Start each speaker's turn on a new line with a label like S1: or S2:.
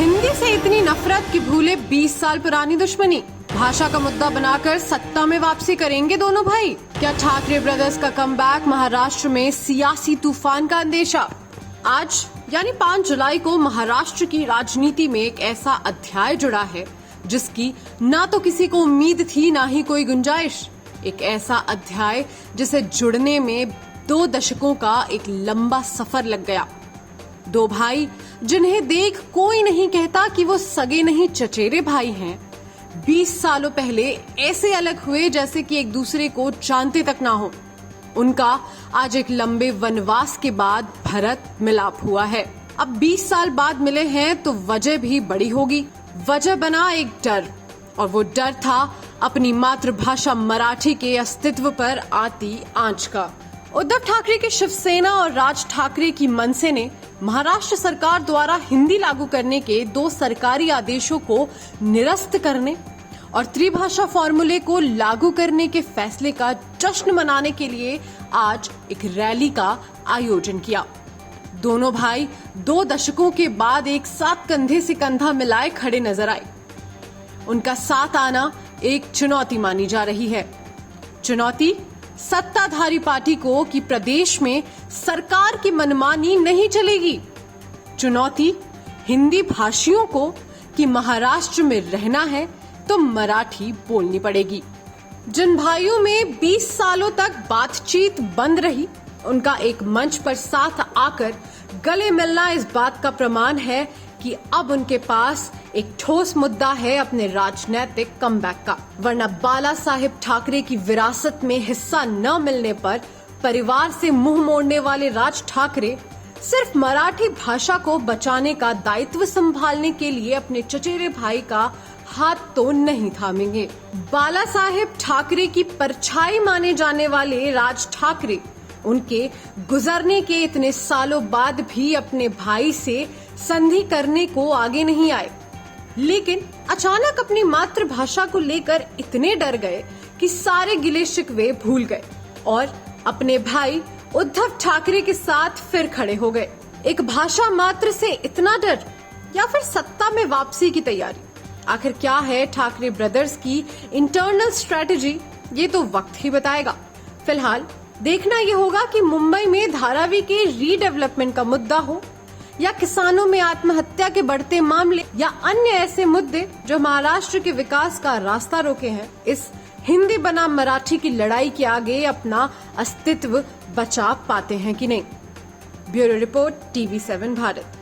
S1: हिंदी से इतनी नफरत कि भूले 20 साल पुरानी दुश्मनी। भाषा का मुद्दा बनाकर सत्ता में वापसी करेंगे दोनों भाई। क्या ठाकरे ब्रदर्स का कमबैक? महाराष्ट्र में सियासी तूफान का अंदेशा। आज यानी 5 जुलाई को महाराष्ट्र की राजनीति में एक ऐसा अध्याय जुड़ा है जिसकी ना तो किसी को उम्मीद थी ना ही कोई गुंजाइश। एक ऐसा अध्याय जिसे जुड़ने में 2 दशकों का एक लंबा सफर लग गया। 2 भाई जिन्हें देख कोई नहीं कहता कि वो सगे नहीं चचेरे भाई हैं, 20 सालों पहले ऐसे अलग हुए जैसे कि एक दूसरे को जानते तक ना हो। उनका आज एक लंबे वनवास के बाद भरत मिलाप हुआ है। अब 20 साल बाद मिले हैं तो वजह भी बड़ी होगी। वजह बना एक डर, और वो डर था अपनी मातृभाषा मराठी के अस्तित्व पर आती आंच का। उद्धव ठाकरे की शिवसेना और राज ठाकरे की मनसे ने महाराष्ट्र सरकार द्वारा हिंदी लागू करने के 2 सरकारी आदेशों को निरस्त करने और त्रिभाषा फॉर्मूले को लागू करने के फैसले का जश्न मनाने के लिए आज एक रैली का आयोजन किया। दोनों भाई 2 दशकों के बाद एक साथ कंधे से कंधा मिलाए खड़े नजर आए। उनका साथ आना एक चुनौती मानी जा रही है। चुनौती सत्ताधारी पार्टी को कि प्रदेश में सरकार की मनमानी नहीं चलेगी। चुनौती हिंदी भाषियों को कि महाराष्ट्र में रहना है तो मराठी बोलनी पड़ेगी। जिन भाइयों में 20 सालों तक बातचीत बंद रही, उनका एक मंच पर साथ आकर गले मिलना इस बात का प्रमाण है कि अब उनके पास एक ठोस मुद्दा है अपने राजनीतिक कमबैक का। वरना बाला साहेब ठाकरे की विरासत में हिस्सा न मिलने पर परिवार से मुंह मोड़ने वाले राज ठाकरे सिर्फ मराठी भाषा को बचाने का दायित्व संभालने के लिए अपने चचेरे भाई का हाथ तो नहीं थामेंगे। बाला साहेब ठाकरे की परछाई माने जाने वाले राज ठाकरे उनके गुजरने के इतने सालों बाद भी अपने भाई से संधि करने को आगे नहीं आए, लेकिन अचानक अपनी मातृभाषा को लेकर इतने डर गए कि सारे गिले शिकवे भूल गए और अपने भाई उद्धव ठाकरे के साथ फिर खड़े हो गए। एक भाषा मात्र से इतना डर, या फिर सत्ता में वापसी की तैयारी? आखिर क्या है ठाकरे ब्रदर्स की इंटरनल स्ट्रेटेजी, ये तो वक्त ही बताएगा। फिलहाल देखना ये होगा कि मुंबई में धारावी के रीडेवलपमेंट का मुद्दा हो या किसानों में आत्महत्या के बढ़ते मामले या अन्य ऐसे मुद्दे जो महाराष्ट्र के विकास का रास्ता रोके हैं, इस हिंदी बनाम मराठी की लड़ाई के आगे अपना अस्तित्व बचा पाते हैं कि नहीं। Bureau report, TV7 Bharat.